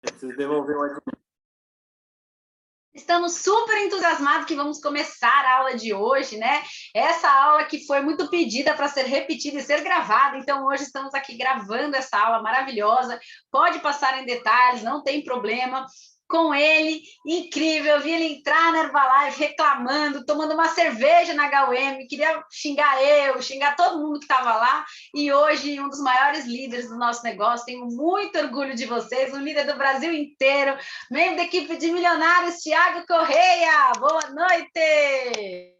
Preciso devolver o admin. Estamos super entusiasmados que vamos começar a aula de hoje, né? Essa aula que foi muito pedida para ser repetida e ser gravada, então hoje estamos aqui gravando essa aula maravilhosa. Pode passar em detalhes, não tem problema. Com ele, incrível, eu vi ele entrar na Herbalife reclamando, tomando uma cerveja na HUM, queria xingar eu, xingar todo mundo que estava lá, e hoje um dos maiores líderes do nosso negócio, tenho muito orgulho de vocês, um líder do Brasil inteiro, membro da equipe de milionários, Thiago Correia, boa noite!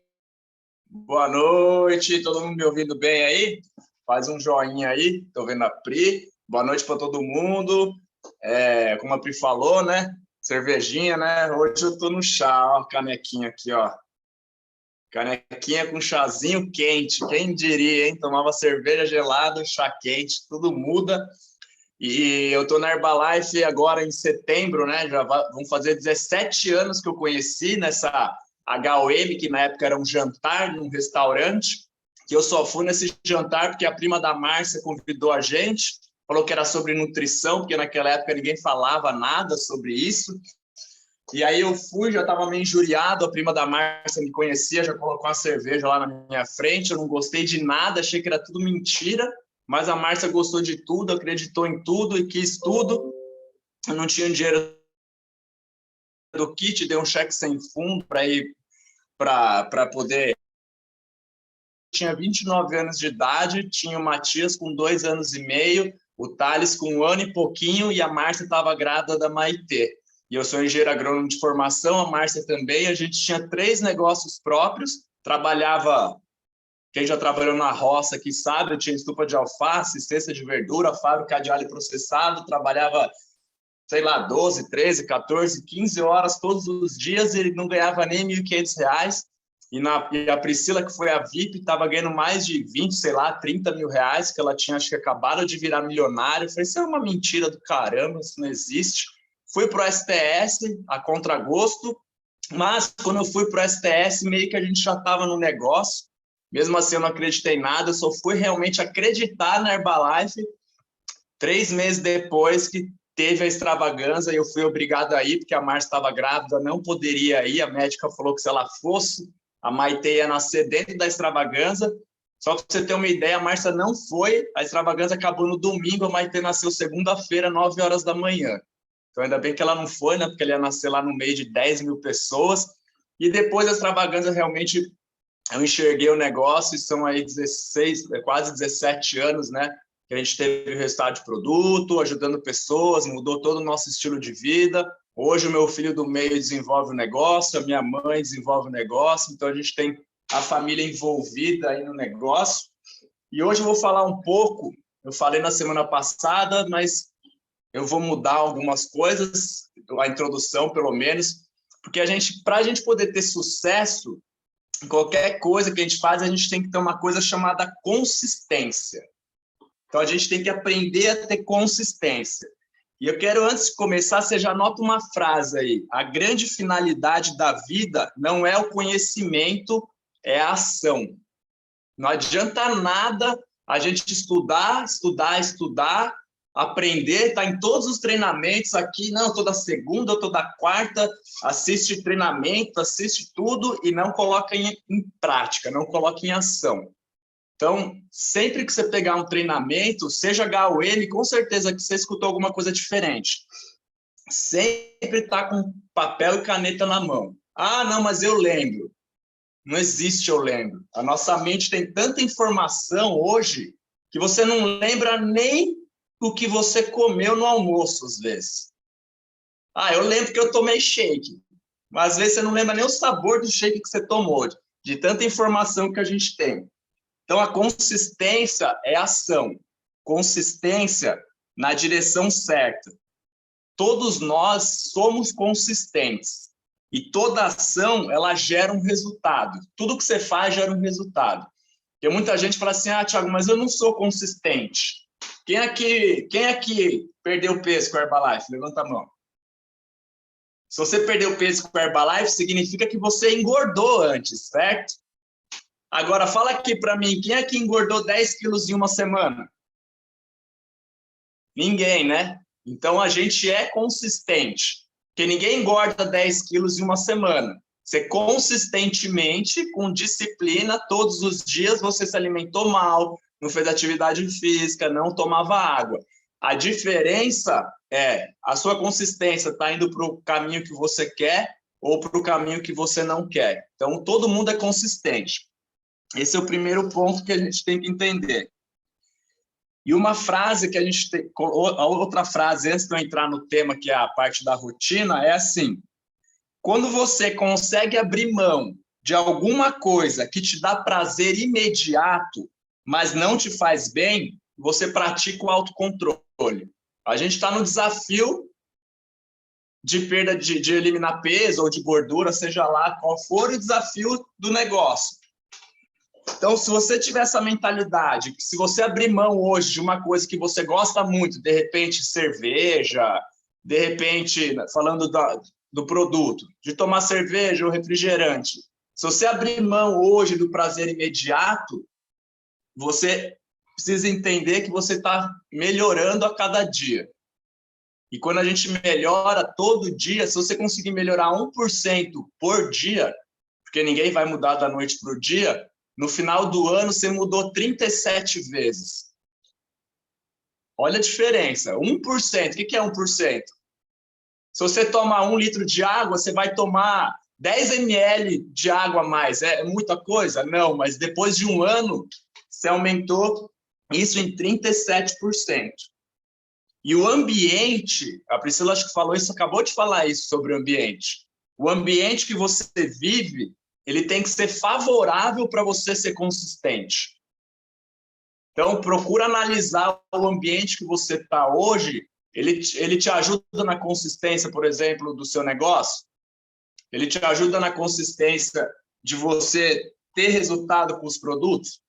Boa noite, todo mundo me ouvindo bem aí? Faz um joinha aí, tô vendo a Pri, boa noite para todo mundo, como a Pri falou, né? Cervejinha, né? Hoje eu tô no chá, ó, canequinha aqui, ó. Canequinha com chazinho quente, quem diria, hein? Tomava cerveja gelada, chá quente, tudo muda. E eu tô na Herbalife agora em setembro, né? Já vão fazer 17 anos que eu conheci nessa HOM, que na época era um jantar num restaurante, que eu só fui nesse jantar porque a prima da Márcia convidou a gente, falou que era sobre nutrição, porque naquela época ninguém falava nada sobre isso. E aí eu fui, já estava meio injuriado, a prima da Márcia me conhecia, já colocou uma cerveja lá na minha frente, eu não gostei de nada, achei que era tudo mentira, mas a Márcia gostou de tudo, acreditou em tudo e quis tudo. Eu não tinha dinheiro do kit, dei um cheque sem fundo para ir para poder... Tinha 29 anos de idade, tinha o Matias com 2 anos e meio, o Thales com 1 ano e pouquinho, e a Márcia estava grávida da Maitê. E eu sou engenheiro agrônomo de formação, a Márcia também. A gente tinha 3 negócios próprios, trabalhava... Quem já trabalhou na roça aqui sabe, eu tinha estufa de alface, cesta de verdura, fábrica de alho processado, trabalhava, sei lá, 12, 13, 14, 15 horas todos os dias e não ganhava nem R$1.500. E a Priscila, que foi a VIP, estava ganhando mais de 20, sei lá, 30 mil reais, que ela tinha, acho que acabado de virar milionária. Eu falei, isso é uma mentira do caramba, isso não existe. Fui para o STS, a contragosto, mas quando eu fui para o STS, meio que a gente já estava no negócio. Mesmo assim, eu não acreditei em nada, eu só fui realmente acreditar na Herbalife 3 meses depois que teve a extravaganza, e eu fui obrigado a ir, porque a Márcia estava grávida, não poderia ir, a médica falou que se ela fosse, a Maitê ia nascer dentro da extravaganza. Só para você ter uma ideia, a Márcia não foi, a extravaganza acabou no domingo, a Maitê nasceu segunda-feira, 9 horas da manhã. Então, ainda bem que ela não foi, né? Porque ela ia nascer lá no meio de 10 mil pessoas. E depois da extravaganza, realmente, eu enxerguei o negócio, e são aí 16, quase 17 anos, né? Que a gente teve o resultado de produto, ajudando pessoas, mudou todo o nosso estilo de vida. Hoje, o meu filho do meio desenvolve o negócio, a minha mãe desenvolve o negócio, então a gente tem a família envolvida aí no negócio. E hoje eu vou falar um pouco, eu falei na semana passada, mas eu vou mudar algumas coisas, a introdução pelo menos, porque para a gente poder ter sucesso em qualquer coisa que a gente faz, a gente tem que ter uma coisa chamada consistência. Então, a gente tem que aprender a ter consistência. E eu quero, antes de começar, você já anota uma frase aí. A grande finalidade da vida não é o conhecimento, é a ação. Não adianta nada a gente estudar, aprender, tá em todos os treinamentos aqui, não, toda segunda, toda quarta, assiste treinamento, assiste tudo e não coloca em prática, não coloca em ação. Então, sempre que você pegar um treinamento, seja HOM, com certeza que você escutou alguma coisa diferente. Sempre tá com papel e caneta na mão. Ah, não, mas eu lembro. Não existe eu lembro. A nossa mente tem tanta informação hoje que você não lembra nem o que você comeu no almoço, às vezes. Ah, eu lembro que eu tomei shake. Mas às vezes você não lembra nem o sabor do shake que você tomou, de tanta informação que a gente tem. Então, a consistência é ação. Consistência na direção certa. Todos nós somos consistentes. E toda ação, ela gera um resultado. Tudo que você faz gera um resultado. Porque muita gente fala assim, ah, Thiago, mas eu não sou consistente. Quem aqui perdeu peso com a Herbalife? Levanta a mão. Se você perdeu peso com a Herbalife, significa que você engordou antes, certo? Agora, fala aqui para mim, quem aqui engordou 10 quilos em uma semana? Ninguém, né? Então, a gente é consistente, porque ninguém engorda 10 quilos em uma semana. Você consistentemente, com disciplina, todos os dias você se alimentou mal, não fez atividade física, não tomava água. A diferença é a sua consistência está indo para o caminho que você quer ou para o caminho que você não quer. Então, todo mundo é consistente. Esse é o primeiro ponto que a gente tem que entender. E uma frase que a gente tem, a outra frase, antes de eu entrar no tema, que é a parte da rotina, é assim: quando você consegue abrir mão de alguma coisa que te dá prazer imediato, mas não te faz bem, você pratica o autocontrole. A gente está no desafio de perda de eliminar peso ou de gordura, seja lá qual for o desafio do negócio. Então, se você tiver essa mentalidade, que se você abrir mão hoje de uma coisa que você gosta muito, de repente cerveja, de repente, falando do produto, de tomar cerveja ou refrigerante, se você abrir mão hoje do prazer imediato, você precisa entender que você está melhorando a cada dia. E quando a gente melhora todo dia, se você conseguir melhorar 1% por dia, porque ninguém vai mudar da noite para o dia, no final do ano você mudou 37 vezes. Olha a diferença. 1%. O que é 1%? Se você tomar 1 litro de água, você vai tomar 10 ml de água a mais. É muita coisa? Não, mas depois de um ano, você aumentou isso em 37%. E o ambiente, a Priscila acho que falou isso, acabou de falar isso sobre o ambiente. O ambiente que você vive, ele tem que ser favorável para você ser consistente. Então, procura analisar o ambiente que você está hoje. Ele te ajuda na consistência, por exemplo, do seu negócio? Ele te ajuda na consistência de você ter resultado com os produtos?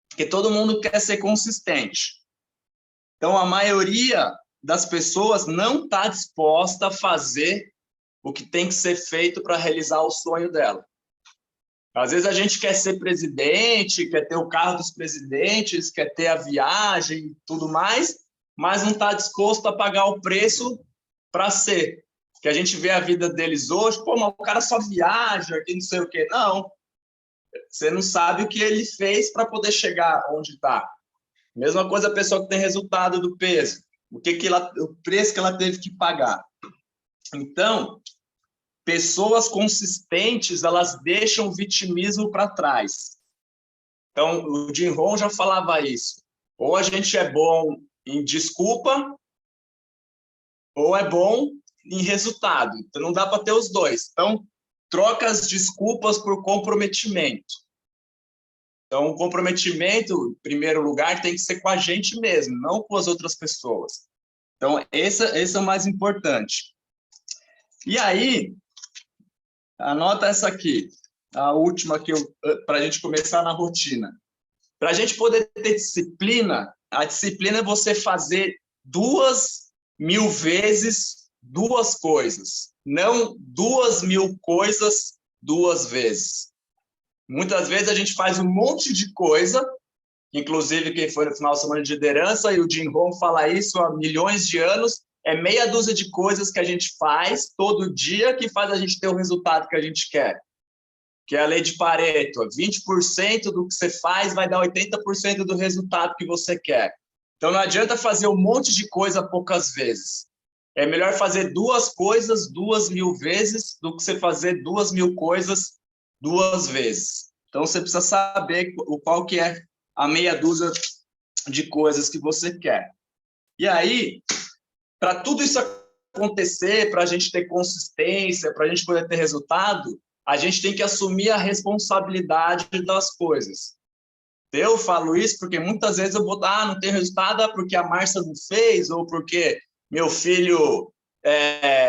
Porque todo mundo quer ser consistente. Então, a maioria das pessoas não está disposta a fazer o que tem que ser feito para realizar o sonho dela. Às vezes a gente quer ser presidente, quer ter o carro dos presidentes, quer ter a viagem e tudo mais, mas não está disposto a pagar o preço para ser. Que a gente vê a vida deles hoje, pô, mas o cara só viaja, que não sei o quê. Não, você não sabe o que ele fez para poder chegar onde está. Mesma coisa a pessoa que tem resultado do peso. O preço que ela teve que pagar. Então, pessoas consistentes, elas deixam o vitimismo para trás. Então, o Jim Rohn já falava isso. Ou a gente é bom em desculpa, ou é bom em resultado. Então, não dá para ter os dois. Então, troca as desculpas por comprometimento. Então, o comprometimento, em primeiro lugar, tem que ser com a gente mesmo, não com as outras pessoas. Então, esse é o mais importante. E aí, anota essa aqui, a última para a gente começar na rotina. Para a gente poder ter disciplina, a disciplina é você fazer 2.000 vezes 2 coisas, não 2.000 coisas 2 vezes. Muitas vezes a gente faz um monte de coisa, inclusive quem foi no final de semana de liderança, e o Jim Rohn fala isso há milhões de anos, é meia dúzia de coisas que a gente faz todo dia que faz a gente ter o resultado que a gente quer. Que é a lei de Pareto, 20% do que você faz vai dar 80% do resultado que você quer. Então não adianta fazer um monte de coisa poucas vezes. É melhor fazer 2 coisas 2.000 vezes do que você fazer 2.000 coisas 2 vezes. Então você precisa saber qual que é a meia dúzia de coisas que você quer. E aí, para tudo isso acontecer, para a gente ter consistência, para a gente poder ter resultado, a gente tem que assumir a responsabilidade das coisas. Eu falo isso porque muitas vezes eu vou não tem resultado porque a Márcia não fez, ou porque meu filho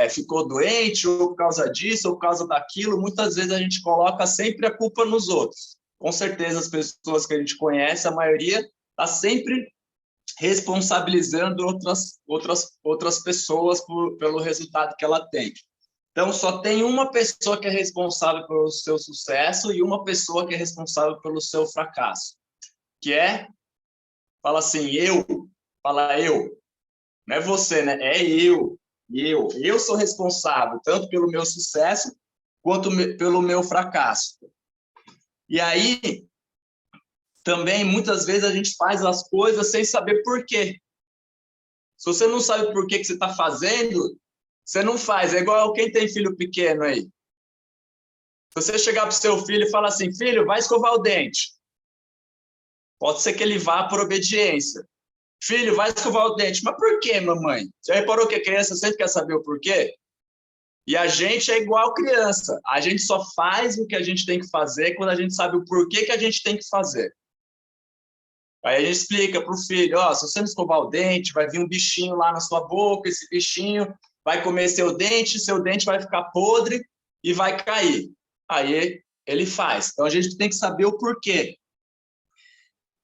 ficou doente, ou por causa disso, ou por causa daquilo. Muitas vezes a gente coloca sempre a culpa nos outros. Com certeza as pessoas que a gente conhece, a maioria está sempre responsabilizando outras pessoas pelo resultado que ela tem. Então, só tem uma pessoa que é responsável pelo seu sucesso e uma pessoa que é responsável pelo seu fracasso, que fala assim, eu. Não é você, né? É eu. Eu sou responsável tanto pelo meu sucesso quanto pelo meu fracasso. E aí, também, muitas vezes, a gente faz as coisas sem saber por quê. Se você não sabe por que você está fazendo, você não faz. É igual quem tem filho pequeno aí. Se você chegar para o seu filho e falar assim, filho, vai escovar o dente. Pode ser que ele vá por obediência. Filho, vai escovar o dente. Mas por quê, mamãe? Você reparou que a criança sempre quer saber o porquê? E a gente é igual criança. A gente só faz o que a gente tem que fazer quando a gente sabe o porquê que a gente tem que fazer. Aí a gente explica para o filho, ó, se você não escovar o dente, vai vir um bichinho lá na sua boca, esse bichinho vai comer seu dente vai ficar podre e vai cair. Aí ele faz. Então a gente tem que saber o porquê.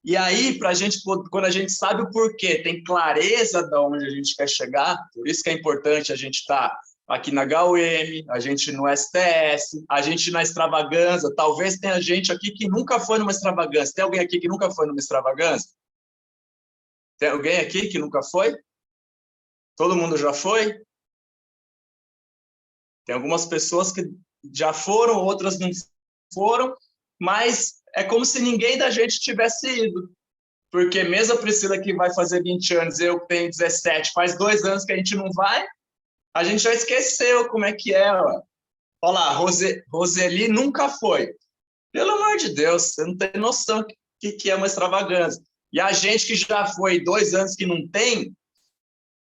E aí, pra gente, quando a gente sabe o porquê, tem clareza de onde a gente quer chegar, por isso que é importante a gente estar aqui na HUM, a gente no STS, a gente na extravaganza. Talvez tenha gente aqui que nunca foi numa extravagância. Tem alguém aqui que nunca foi numa extravagância? Tem alguém aqui que nunca foi? Todo mundo já foi? Tem algumas pessoas que já foram, outras não foram, mas é como se ninguém da gente tivesse ido. Porque mesmo a Priscila que vai fazer 20 anos, eu que tenho 17, faz 2 anos que a gente não vai, a gente já esqueceu como é que é. Ó. Olha lá, Roseli nunca foi. Pelo amor de Deus, você não tem noção do que é uma extravagância. E a gente que já foi 2 anos que não tem,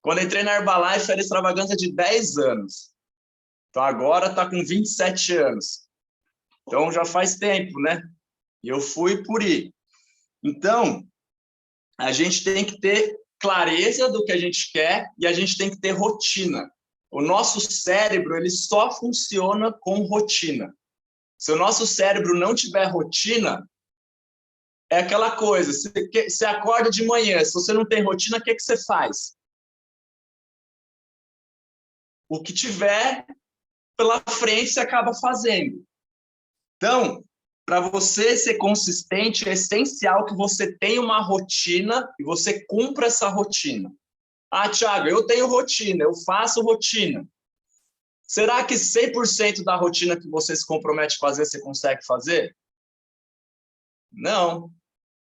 quando entrei na Herbalife era extravagância de 10 anos. Então agora está com 27 anos. Então já faz tempo, né? E eu fui por ir. Então, a gente tem que ter clareza do que a gente quer e a gente tem que ter rotina. O nosso cérebro, ele só funciona com rotina. Se o nosso cérebro não tiver rotina, é aquela coisa, você acorda de manhã, se você não tem rotina, o que você faz? O que tiver pela frente, você acaba fazendo. Então, para você ser consistente, é essencial que você tenha uma rotina e você cumpra essa rotina. Ah, Thiago, eu tenho rotina, eu faço rotina. Será que 100% da rotina que você se compromete a fazer, você consegue fazer? Não.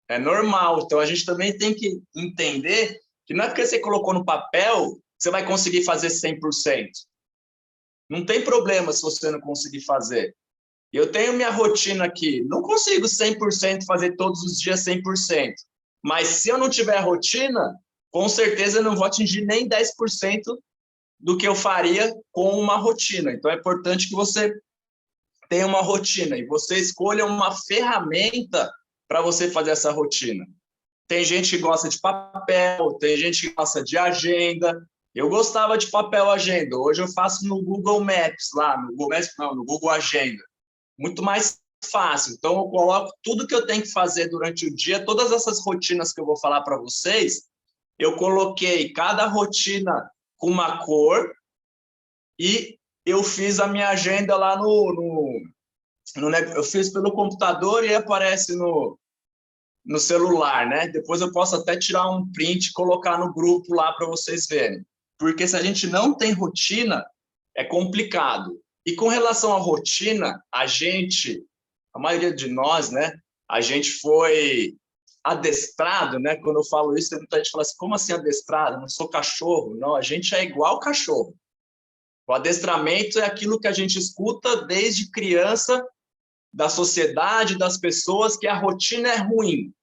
É normal. Então, a gente também tem que entender que não é porque você colocou no papel que você vai conseguir fazer 100%. Não tem problema se você não conseguir fazer. Eu tenho minha rotina aqui. Não consigo 100% fazer todos os dias 100%. Mas se eu não tiver rotina, com certeza eu não vou atingir nem 10% do que eu faria com uma rotina. Então, é importante que você tenha uma rotina e você escolha uma ferramenta para você fazer essa rotina. Tem gente que gosta de papel, tem gente que gosta de agenda. Eu gostava de papel agenda. Hoje eu faço no Google Maps, lá no Google Maps, não, no Google Agenda. Muito mais fácil. Então, eu coloco tudo que eu tenho que fazer durante o dia, todas essas rotinas que eu vou falar para vocês, eu coloquei cada rotina com uma cor e eu fiz a minha agenda lá eu fiz pelo computador e aparece no celular, né? Depois eu posso até tirar um print e colocar no grupo lá para vocês verem. Porque se a gente não tem rotina, é complicado. E com relação à rotina, a maioria de nós, né? A gente foi adestrado, né? Quando eu falo isso, muita gente fala assim, como assim adestrado? Eu não sou cachorro. Não, a gente é igual cachorro. O adestramento é aquilo que a gente escuta desde criança, da sociedade, das pessoas, que a rotina é ruim.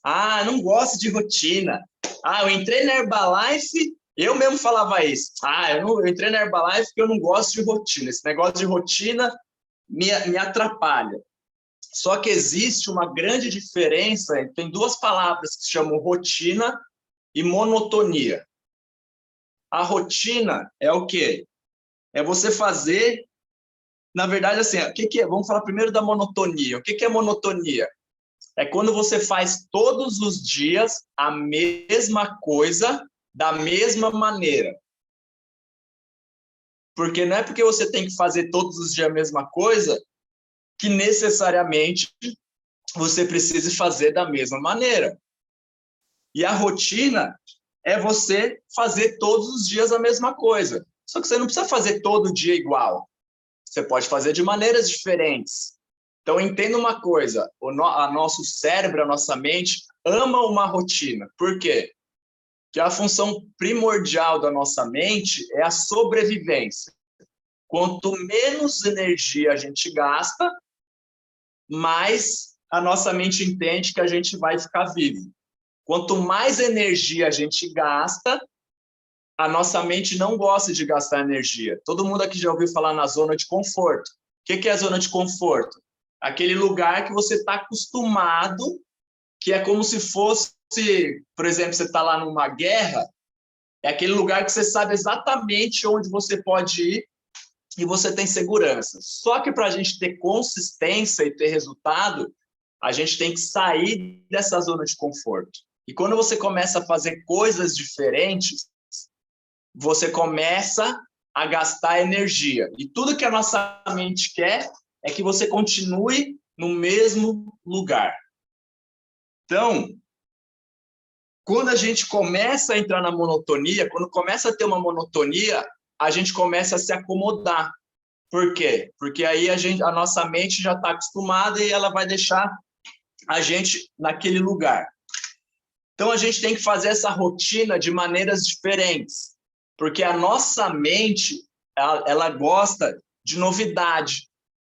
Ah, não gosto de rotina. Ah, eu entrei na Herbalife, eu mesmo falava isso. Ah, eu entrei na Herbalife porque eu não gosto de rotina. Esse negócio de rotina me atrapalha. Só que existe uma grande diferença, tem 2 palavras que se chamam rotina e monotonia. A rotina é o quê? É você fazer, na verdade, assim, o que é? Vamos falar primeiro da monotonia. O que é monotonia? É quando você faz todos os dias a mesma coisa da mesma maneira. Porque não é porque você tem que fazer todos os dias a mesma coisa que necessariamente você precise fazer da mesma maneira. E a rotina é você fazer todos os dias a mesma coisa. Só que você não precisa fazer todo dia igual. Você pode fazer de maneiras diferentes. Então, entenda uma coisa, nosso cérebro, a nossa mente, ama uma rotina. Por quê? Porque a função primordial da nossa mente é a sobrevivência. Quanto menos energia a gente gasta, mais a nossa mente entende que a gente vai ficar vivo. Quanto mais energia a gente gasta, a nossa mente não gosta de gastar energia. Todo mundo aqui já ouviu falar na zona de conforto. O que é a zona de conforto? Aquele lugar que você está acostumado, que é como se fosse, por exemplo, você está lá numa guerra, é aquele lugar que você sabe exatamente onde você pode ir e você tem segurança. Só que para a gente ter consistência e ter resultado, a gente tem que sair dessa zona de conforto. E quando você começa a fazer coisas diferentes, você começa a gastar energia. E tudo que a nossa mente quer é que você continue no mesmo lugar. Então, quando a gente começa a entrar na monotonia, quando começa a ter uma monotonia, a gente começa a se acomodar. Por quê? Porque aí a nossa mente já está acostumada e ela vai deixar a gente naquele lugar. Então, a gente tem que fazer essa rotina de maneiras diferentes, porque a nossa mente, ela gosta de novidade.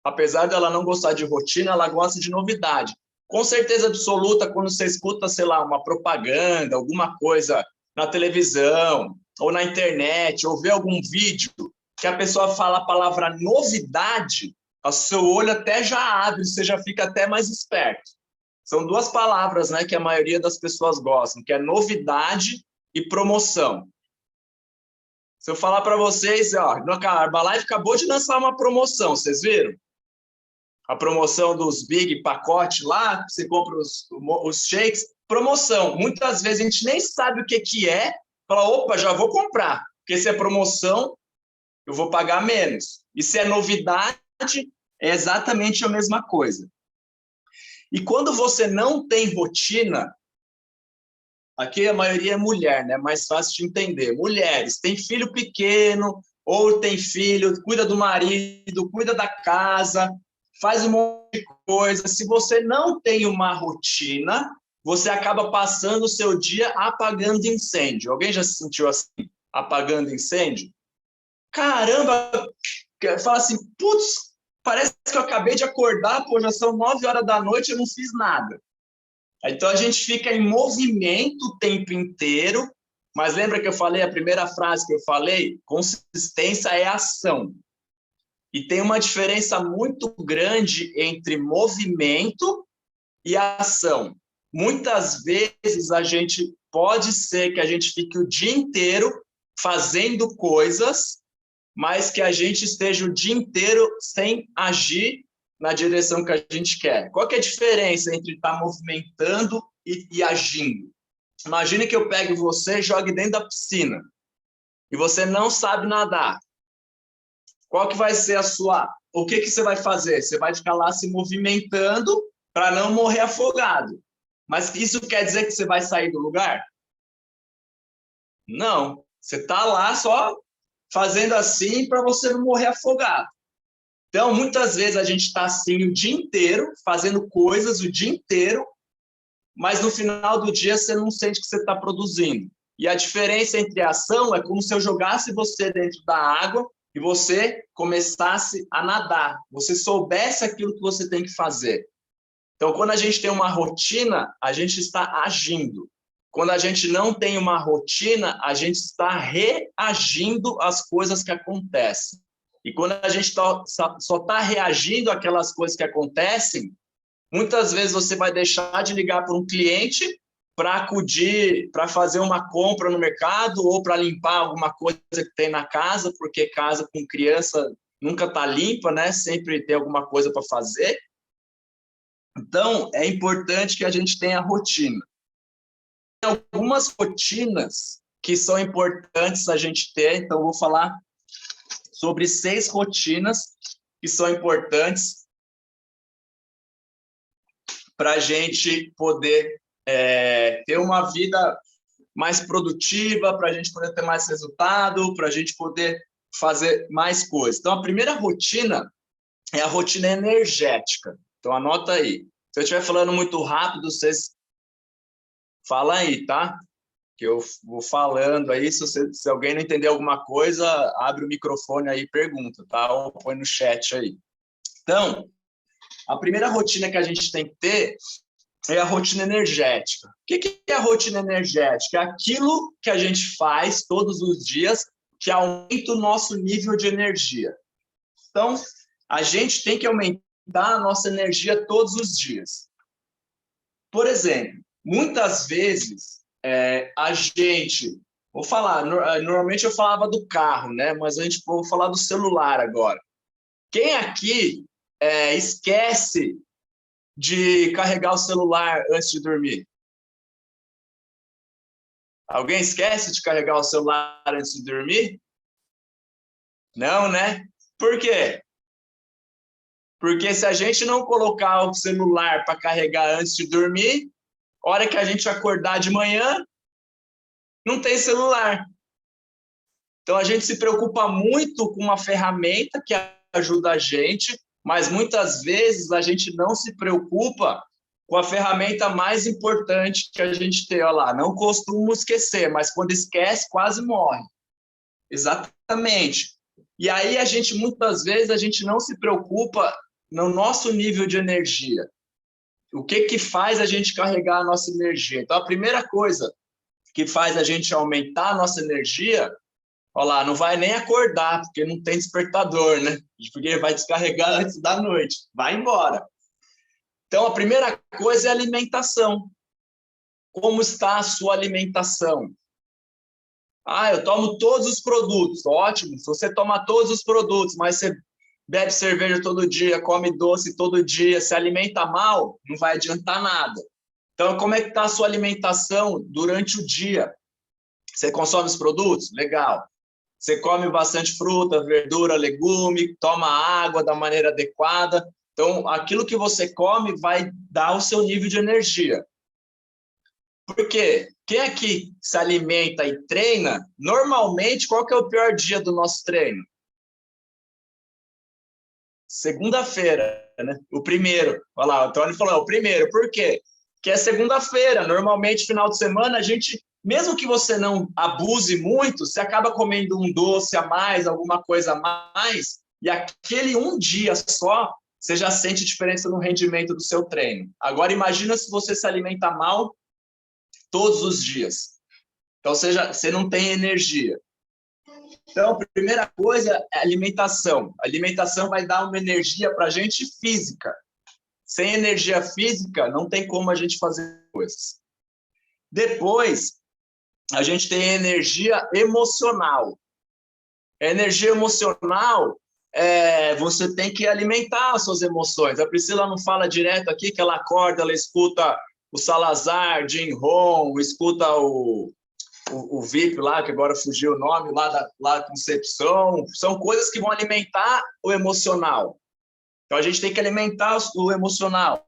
Apesar dela não gostar de rotina, ela gosta de novidade. Com certeza absoluta, quando você escuta, sei lá, uma propaganda, alguma coisa na televisão ou na internet, ou vê algum vídeo que a pessoa fala a palavra novidade, o seu olho até já abre, você já fica até mais esperto. São duas palavras, né, que a maioria das pessoas gostam, que é novidade e promoção. Se eu falar para vocês, ó, a Herbalife acabou de lançar uma promoção, vocês viram? A promoção dos Big pacote lá, você compra os shakes, promoção. Muitas vezes a gente nem sabe o que é, fala, opa, já vou comprar, porque se é promoção, eu vou pagar menos. E se é novidade, é exatamente a mesma coisa. E quando você não tem rotina, aqui a maioria é mulher, né? Mais fácil de entender. Mulheres, tem filho pequeno, ou tem filho, cuida do marido, cuida da casa, faz um monte de coisa. Se você não tem uma rotina, você acaba passando o seu dia apagando incêndio. Alguém já se sentiu assim, apagando incêndio? Caramba! Fala assim, putz, parece que eu acabei de acordar, pô, já são 9 horas da noite e eu não fiz nada. Então, a gente fica em movimento o tempo inteiro, mas lembra que eu falei, a primeira frase que eu falei? Consistência é ação. E tem uma diferença muito grande entre movimento e ação. Muitas vezes pode ser que a gente fique o dia inteiro fazendo coisas, mas que a gente esteja o dia inteiro sem agir na direção que a gente quer. Qual que é a diferença entre estar movimentando e agindo? Imagine que eu pegue você e jogue dentro da piscina e você não sabe nadar. Qual que vai ser o que você vai fazer? Você vai ficar lá se movimentando para não morrer afogado. Mas isso quer dizer que você vai sair do lugar? Não. Você está lá só fazendo assim para você não morrer afogado. Então, muitas vezes a gente está assim o dia inteiro, fazendo coisas o dia inteiro, mas no final do dia você não sente que você está produzindo. E a diferença entre a ação é como se eu jogasse você dentro da água e você começasse a nadar, você soubesse aquilo que você tem que fazer. Então, quando a gente tem uma rotina, a gente está agindo. Quando a gente não tem uma rotina, a gente está reagindo às coisas que acontecem. E quando a gente só está reagindo àquelas coisas que acontecem, muitas vezes você vai deixar de ligar para um cliente para acudir, para fazer uma compra no mercado ou para limpar alguma coisa que tem na casa, porque casa com criança nunca está limpa, né? Sempre tem alguma coisa para fazer. Então, é importante que a gente tenha rotina. Tem algumas rotinas que são importantes a gente ter, então vou falar sobre 6 rotinas que são importantes para a gente poder ter uma vida mais produtiva, para a gente poder ter mais resultado, para a gente poder fazer mais coisas. Então, a primeira rotina é a rotina energética. Então, anota aí. Se eu estiver falando muito rápido, vocês falam aí, tá? Que eu vou falando aí. Se alguém não entender alguma coisa, abre o microfone aí e pergunta, tá? Ou põe no chat aí. Então, a primeira rotina que a gente tem que ter é a rotina energética. O que é a rotina energética? É aquilo que a gente faz todos os dias que aumenta o nosso nível de energia. Então, a gente tem que aumentar a nossa energia todos os dias. Por exemplo, muitas vezes a gente... Vou falar, normalmente eu falava do carro, né? Mas vou falar do celular agora. Quem aqui esquece de carregar o celular antes de dormir? Alguém esquece de carregar o celular antes de dormir? Não, né? Por quê? Porque se a gente não colocar o celular para carregar antes de dormir, a hora que a gente acordar de manhã, não tem celular. Então, a gente se preocupa muito com uma ferramenta que ajuda a gente, mas muitas vezes a gente não se preocupa com a ferramenta mais importante que a gente tem. Olha lá, não costumo esquecer, mas quando esquece, quase morre. Exatamente. E aí, muitas vezes, a gente não se preocupa no nosso nível de energia. O que faz a gente carregar a nossa energia? Então, a primeira coisa que faz a gente aumentar a nossa energia, olha lá, não vai nem acordar, porque não tem despertador, né? Porque vai descarregar antes da noite. Vai embora. Então, a primeira coisa é a alimentação. Como está a sua alimentação? Eu tomo todos os produtos. Ótimo, se você toma todos os produtos, mas você bebe cerveja todo dia, come doce todo dia, se alimenta mal, não vai adiantar nada. Então, como é que está a sua alimentação durante o dia? Você consome os produtos? Legal. Você come bastante fruta, verdura, legume, toma água da maneira adequada. Então, aquilo que você come vai dar o seu nível de energia. Por quê? Quem aqui se alimenta e treina, normalmente, qual que é o pior dia do nosso treino? Segunda-feira, né? O primeiro. Olha lá, o Antônio falou, o primeiro. Por quê? Porque é segunda-feira. Normalmente, final de semana, a gente, mesmo que você não abuse muito, você acaba comendo um doce a mais, alguma coisa a mais, e aquele um dia só, você já sente diferença no rendimento do seu treino. Agora, imagina se você se alimenta mal todos os dias. Então, você não tem energia. Então, a primeira coisa é a alimentação. A alimentação vai dar uma energia para a gente física. Sem energia física, não tem como a gente fazer coisas. Depois, a gente tem a energia emocional. A energia emocional, você tem que alimentar as suas emoções. A Priscila não fala direto aqui que ela acorda, ela escuta o Salazar, Jim Rohn, escuta o VIP lá, que agora fugiu o nome, lá da Concepção. São coisas que vão alimentar o emocional. Então, a gente tem que alimentar o emocional.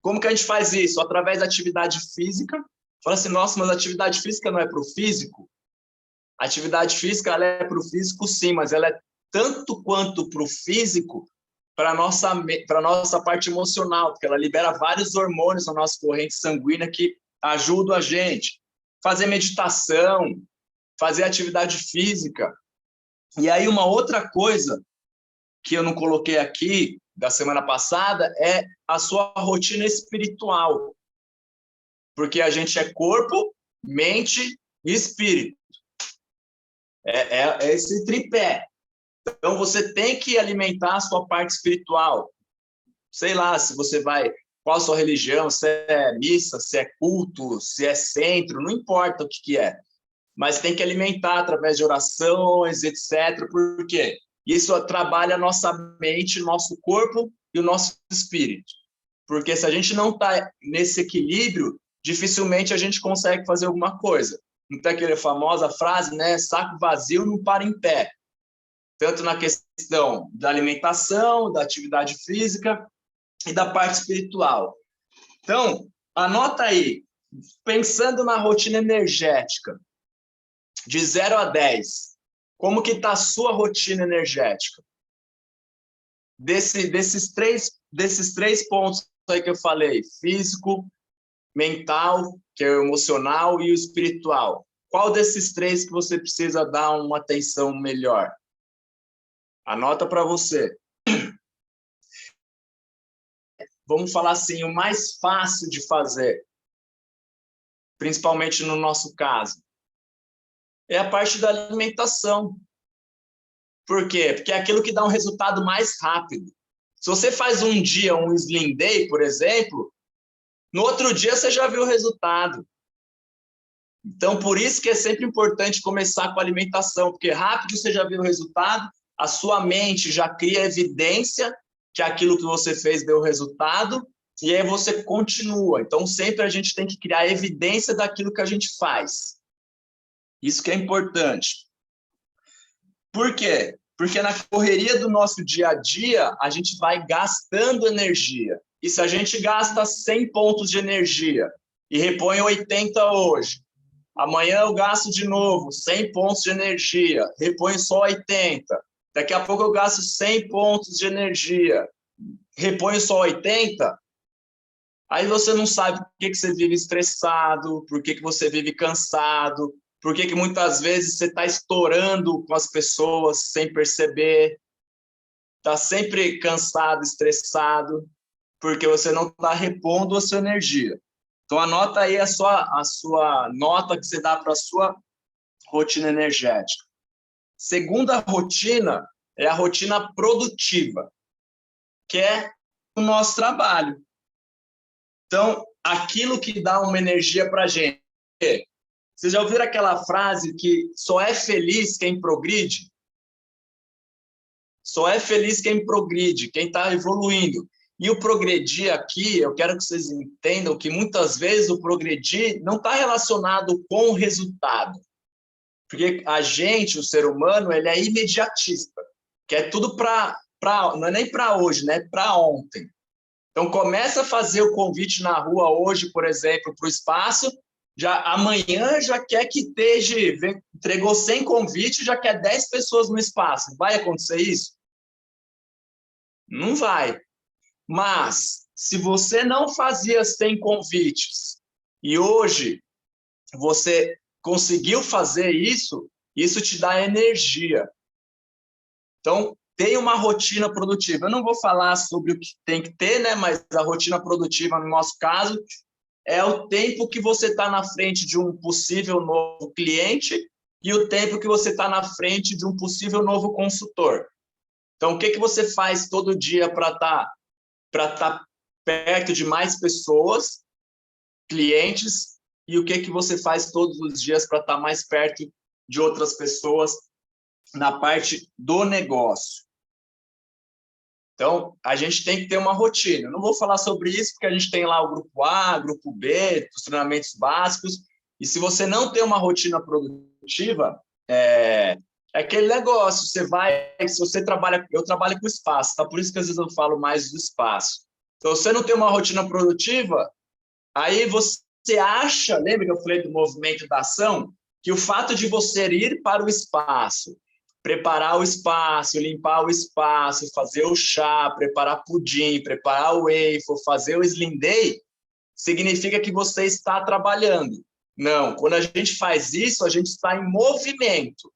Como que a gente faz isso? Através da atividade física. Fala assim, nossa, mas a atividade física não é para o físico? A atividade física ela é para o físico, sim, mas ela é tanto quanto para o físico, para a nossa parte emocional, porque ela libera vários hormônios na nossa corrente sanguínea que ajudam a gente. Fazer meditação, fazer atividade física. E aí, uma outra coisa que eu não coloquei aqui, da semana passada, é a sua rotina espiritual. Porque a gente é corpo, mente e espírito. É esse tripé. Então, você tem que alimentar a sua parte espiritual. Sei lá, se você vai... Qual a sua religião, se é missa, se é culto, se é centro, não importa o que é. Mas tem que alimentar através de orações, etc. Por quê? Isso trabalha a nossa mente, nosso corpo e o nosso espírito. Porque se a gente não está nesse equilíbrio, dificilmente a gente consegue fazer alguma coisa. Não tem aquela famosa frase, né? Saco vazio não para em pé. Tanto na questão da alimentação, da atividade física e da parte espiritual. Então, anota aí. Pensando na rotina energética, de 0 a 10, como que está a sua rotina energética? Desses três pontos aí que eu falei, físico, mental, que é o emocional, e o espiritual. Qual desses três que você precisa dar uma atenção melhor? Anota para você. Vamos falar assim, o mais fácil de fazer, principalmente no nosso caso, é a parte da alimentação. Por quê? Porque é aquilo que dá um resultado mais rápido. Se você faz um dia um Slim Day, por exemplo, no outro dia você já viu o resultado. Então, por isso que é sempre importante começar com a alimentação, porque rápido você já viu o resultado, a sua mente já cria evidência que aquilo que você fez deu resultado, e aí você continua. Então, sempre a gente tem que criar evidência daquilo que a gente faz. Isso que é importante. Por quê? Porque na correria do nosso dia a dia, a gente vai gastando energia. E se a gente gasta 100 pontos de energia e repõe 80 hoje, amanhã eu gasto de novo 100 pontos de energia, reponho só 80. Daqui a pouco eu gasto 100 pontos de energia, reponho só 80. Aí você não sabe por que você vive estressado, por que você vive cansado, por que muitas vezes você está estourando com as pessoas sem perceber, está sempre cansado, estressado, porque você não está repondo a sua energia. Então, anota aí a sua nota que você dá para a sua rotina energética. Segunda rotina é a rotina produtiva, que é o nosso trabalho. Então, aquilo que dá uma energia para a gente. Vocês já ouviram aquela frase que só é feliz quem progride? Só é feliz quem progride, quem está evoluindo. E o progredir aqui, eu quero que vocês entendam que muitas vezes o progredir não está relacionado com o resultado. Porque a gente, o ser humano, ele é imediatista. Quer tudo não é nem para hoje, né? Para ontem. Então, começa a fazer o convite na rua hoje, por exemplo, para o espaço, amanhã já quer que entregou 100 convites, já quer 10 pessoas no espaço. Vai acontecer isso? Não vai. Mas, se você não fazia 100 convites e hoje você conseguiu fazer isso, isso te dá energia. Então, tem uma rotina produtiva. Eu não vou falar sobre o que tem que ter, né? Mas a rotina produtiva, no nosso caso, é o tempo que você está na frente de um possível novo cliente e o tempo que você está na frente de um possível novo consultor. Então, o que você faz todo dia para estar perto de mais pessoas, clientes, e o que você faz todos os dias para estar mais perto de outras pessoas na parte do negócio? Então, a gente tem que ter uma rotina. Eu não vou falar sobre isso, porque a gente tem lá o grupo A, grupo B, os treinamentos básicos, e se você não tem uma rotina produtiva, é aquele negócio, se você trabalha, eu trabalho com espaço, tá? Por isso que às vezes eu falo mais do espaço. Então, se você não tem uma rotina produtiva, aí você acha, lembra que eu falei do movimento da ação? Que o fato de você ir para o espaço, preparar o espaço, limpar o espaço, fazer o chá, preparar pudim, preparar o waffle, fazer o Slim Day, significa que você está trabalhando. Não, quando a gente faz isso, a gente está em movimento.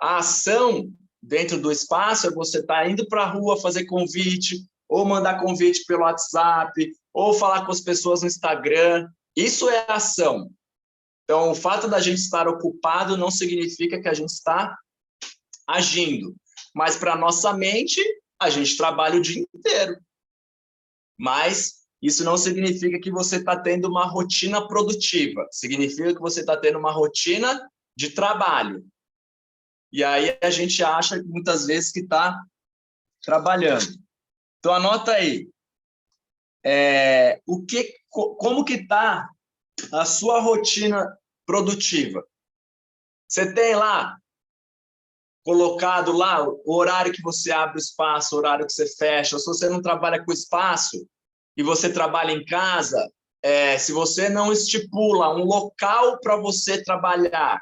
A ação dentro do espaço é você estar indo para a rua fazer convite, ou mandar convite pelo WhatsApp, ou falar com as pessoas no Instagram. Isso é ação. Então, o fato da gente estar ocupado não significa que a gente está agindo. Mas para a nossa mente, a gente trabalha o dia inteiro. Mas isso não significa que você está tendo uma rotina produtiva. Significa que você está tendo uma rotina de trabalho. E aí a gente acha muitas vezes que está trabalhando. Então, anota aí. Como que está a sua rotina produtiva? Você tem lá colocado lá o horário que você abre o espaço, o horário que você fecha. Se você não trabalha com espaço e você trabalha em casa, se você não estipula um local para você trabalhar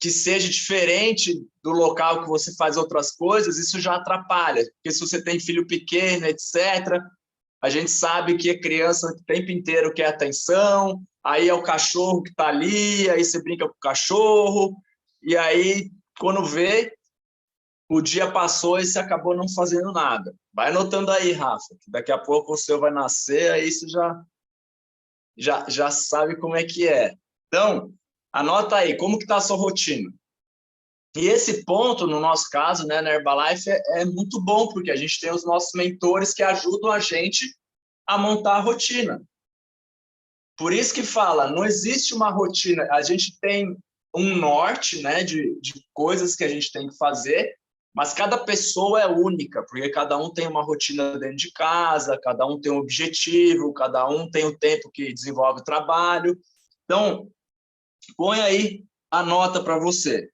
que seja diferente do local que você faz outras coisas, isso já atrapalha. Porque se você tem filho pequeno, etc., a gente sabe que a criança o tempo inteiro quer atenção, aí é o cachorro que está ali, aí você brinca com o cachorro, e aí, quando vê, o dia passou e você acabou não fazendo nada. Vai anotando aí, Rafa, que daqui a pouco o seu vai nascer, aí você já sabe como é que é. Então, anota aí, como que está a sua rotina? E esse ponto, no nosso caso, né, na Herbalife, é muito bom, porque a gente tem os nossos mentores que ajudam a gente a montar a rotina. Por isso que fala, não existe uma rotina, a gente tem um norte, né, de coisas que a gente tem que fazer, mas cada pessoa é única, porque cada um tem uma rotina dentro de casa, cada um tem um objetivo, cada um tem o tempo que desenvolve o trabalho. Então, põe aí a nota para você.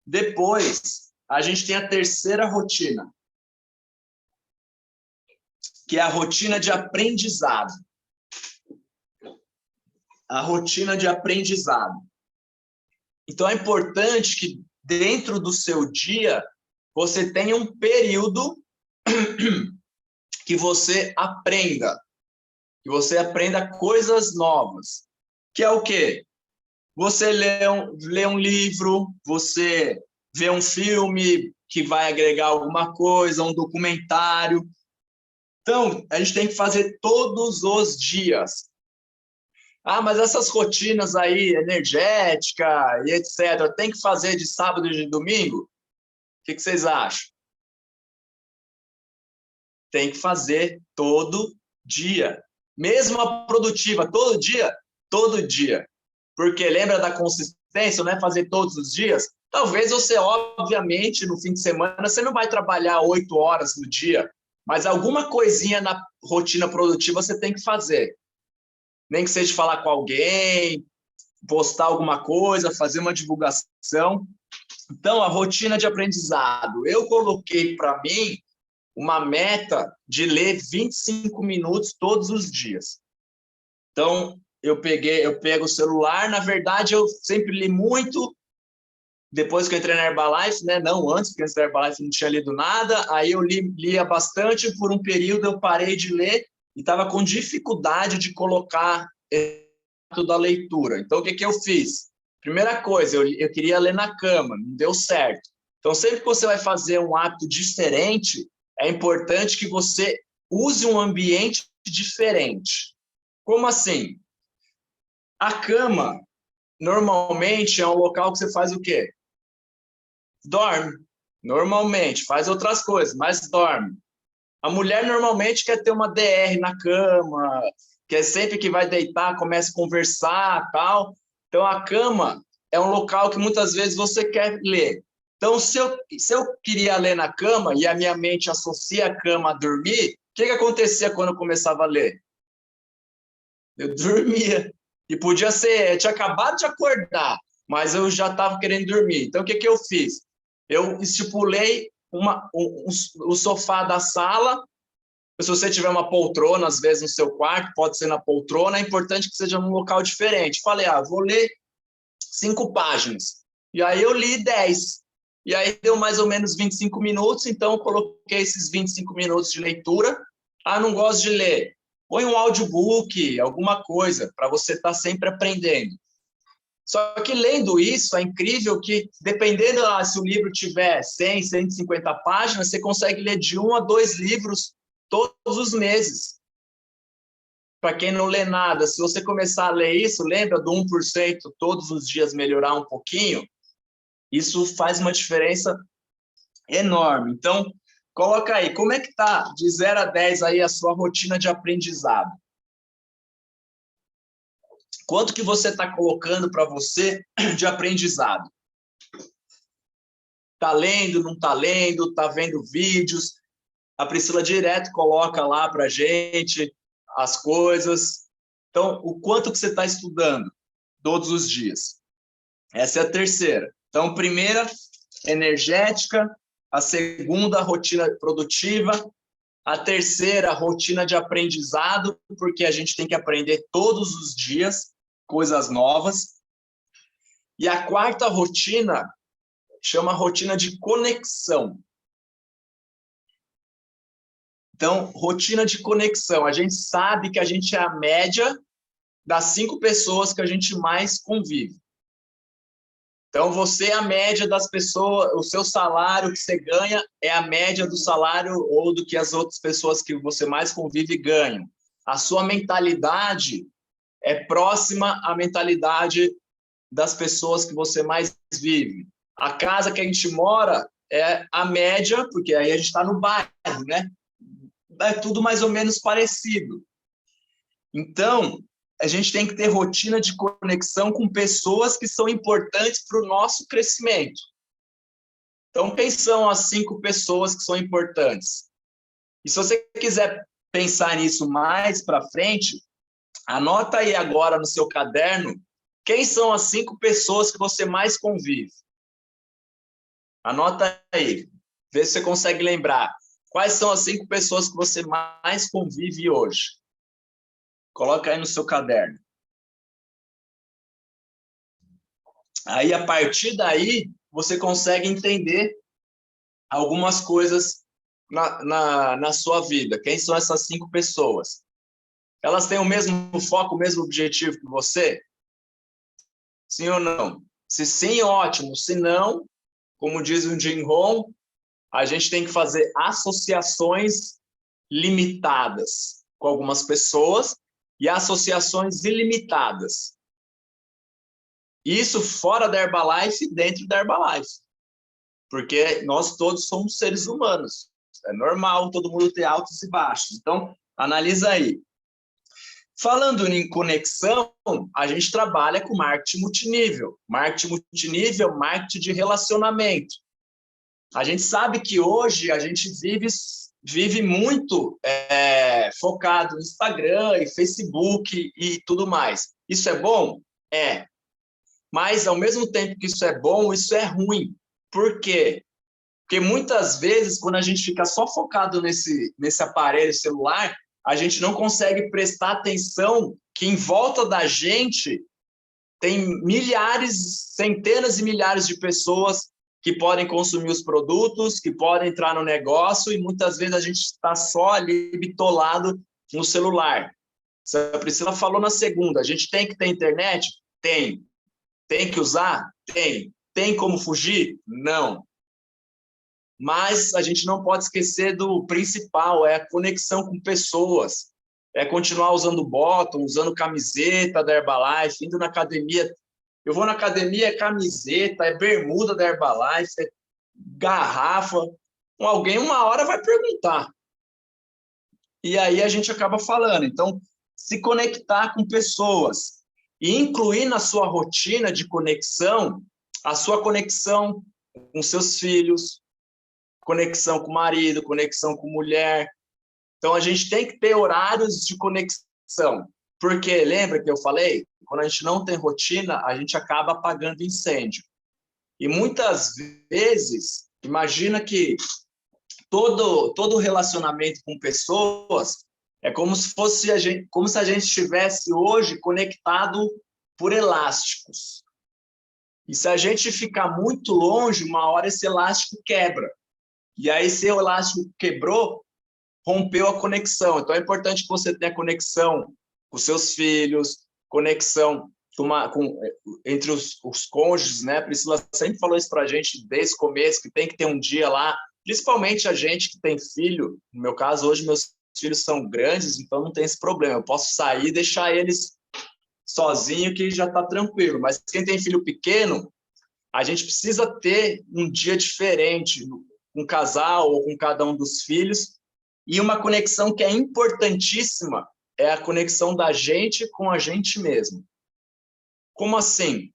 Depois, a gente tem a terceira rotina, que é a rotina de aprendizado. A rotina de aprendizado. Então, é importante que dentro do seu dia, você tenha um período que você aprenda. Que você aprenda coisas novas. Que é o quê? Você lê um livro, você vê um filme que vai agregar alguma coisa, um documentário. Então, a gente tem que fazer todos os dias. Ah, mas essas rotinas aí, energética e etc., tem que fazer de sábado e de domingo? O que vocês acham? Tem que fazer todo dia. Mesmo a produtiva, todo dia? Todo dia. Porque lembra da consistência, não é fazer todos os dias? Talvez você, obviamente, no fim de semana, você não vai trabalhar 8 horas no dia, mas alguma coisinha na rotina produtiva você tem que fazer. Nem que seja falar com alguém, postar alguma coisa, fazer uma divulgação. Então, a rotina de aprendizado. Eu coloquei para mim uma meta de ler 25 minutos todos os dias. Então, eu pego o celular, na verdade, eu sempre li muito, depois que eu entrei na Herbalife, né? Não antes, porque antes da Herbalife não tinha lido nada, aí eu lia bastante, por um período eu parei de ler e estava com dificuldade de colocar da leitura. Então, o que eu fiz? Primeira coisa, eu queria ler na cama, não deu certo. Então, sempre que você vai fazer um hábito diferente, é importante que você use um ambiente diferente. Como assim? A cama, normalmente, é um local que você faz o quê? Dorme. Normalmente, faz outras coisas, mas dorme. A mulher normalmente quer ter uma DR na cama, quer sempre que vai deitar, começa a conversar, tal. Então, a cama é um local que muitas vezes você quer ler. Então, se eu queria ler na cama e a minha mente associa a cama a dormir, o que acontecia quando eu começava a ler? Eu dormia. E podia ser, eu tinha acabado de acordar, mas eu já estava querendo dormir. Então, o que eu fiz? Eu estipulei o sofá da sala. Se você tiver uma poltrona, às vezes no seu quarto, pode ser na poltrona, é importante que seja num local diferente. Falei, vou ler 5 páginas. E aí eu li 10. E aí deu mais ou menos 25 minutos, então eu coloquei esses 25 minutos de leitura. Não gosto de ler. Põe um audiobook, alguma coisa, para você estar sempre aprendendo. Só que lendo isso, é incrível que, dependendo se o livro tiver 100, 150 páginas, você consegue ler de 1 a 2 livros todos os meses. Para quem não lê nada, se você começar a ler isso, lembra do 1% todos os dias melhorar um pouquinho? Isso faz uma diferença enorme. Então, coloca aí, como é que está de 0 a 10 aí a sua rotina de aprendizado? Quanto que você está colocando para você de aprendizado? Está lendo, não está lendo, está vendo vídeos? A Priscila direto coloca lá para a gente as coisas. Então, o quanto que você está estudando todos os dias? Essa é a terceira. Então, primeira, energética. A segunda, rotina produtiva. A terceira, rotina de aprendizado, porque a gente tem que aprender todos os dias coisas novas. E a quarta rotina chama rotina de conexão. Então, rotina de conexão. A gente sabe que a gente é a média das 5 pessoas que a gente mais convive. Então, você é a média das pessoas, o seu salário que você ganha é a média do salário ou do que as outras pessoas que você mais convive ganham. A sua mentalidade é próxima à mentalidade das pessoas que você mais vive. A casa que a gente mora é a média, porque aí a gente está no bairro, né? É tudo mais ou menos parecido. Então, a gente tem que ter rotina de conexão com pessoas que são importantes para o nosso crescimento. Então, quem são as 5 pessoas que são importantes? E se você quiser pensar nisso mais para frente, anota aí agora no seu caderno quem são as 5 pessoas que você mais convive. Anota aí, vê se você consegue lembrar. Quais são as 5 pessoas que você mais convive hoje? Coloca aí no seu caderno. Aí, a partir daí, você consegue entender algumas coisas na sua vida. Quem são essas 5 pessoas? Elas têm o mesmo foco, o mesmo objetivo que você? Sim ou não? Se sim, ótimo. Se não, como diz o Jim Rohn, a gente tem que fazer associações limitadas com algumas pessoas e associações ilimitadas. Isso fora da Herbalife e dentro da Herbalife. Porque nós todos somos seres humanos. É normal todo mundo ter altos e baixos. Então, analisa aí. Falando em conexão, a gente trabalha com marketing multinível. Marketing multinível, marketing de relacionamento. A gente sabe que hoje a gente vive muito focado no Instagram e Facebook e tudo mais. Isso é bom? É. Mas, ao mesmo tempo que isso é bom, isso é ruim. Por quê? Porque muitas vezes, quando a gente fica só focado nesse aparelho celular, a gente não consegue prestar atenção que em volta da gente tem milhares, centenas e milhares de pessoas que podem consumir os produtos, que podem entrar no negócio, e muitas vezes a gente está só ali bitolado no celular. A Priscila falou na segunda, a gente tem que ter internet? Tem. Tem que usar? Tem. Tem como fugir? Não. Mas a gente não pode esquecer do principal, é a conexão com pessoas. É continuar usando bottom, usando camiseta da Herbalife, indo na academia. Eu vou na academia, é camiseta, é bermuda da Herbalife, é garrafa. Alguém uma hora vai perguntar. E aí a gente acaba falando. Então, se conectar com pessoas e incluir na sua rotina de conexão a sua conexão com seus filhos, conexão com o marido, conexão com mulher. Então, a gente tem que ter horários de conexão. Porque, lembra que eu falei? Quando a gente não tem rotina, a gente acaba apagando incêndio. E muitas vezes, imagina que todo relacionamento com pessoas é como se fosse como se a gente estivesse hoje conectado por elásticos. E se a gente ficar muito longe, uma hora esse elástico quebra. E aí, se o elástico quebrou, rompeu a conexão. Então, é importante que você tenha conexão com seus filhos, conexão entre os cônjuges, né? A Priscila sempre falou isso para a gente desde o começo, que tem que ter um dia lá, principalmente a gente que tem filho. No meu caso, hoje, meus filhos são grandes, então não tem esse problema. Eu posso sair e deixar eles sozinho, que já está tranquilo. Mas quem tem filho pequeno, a gente precisa ter um dia diferente, com o casal ou com cada um dos filhos. E uma conexão que é importantíssima é a conexão da gente com a gente mesmo. Como assim?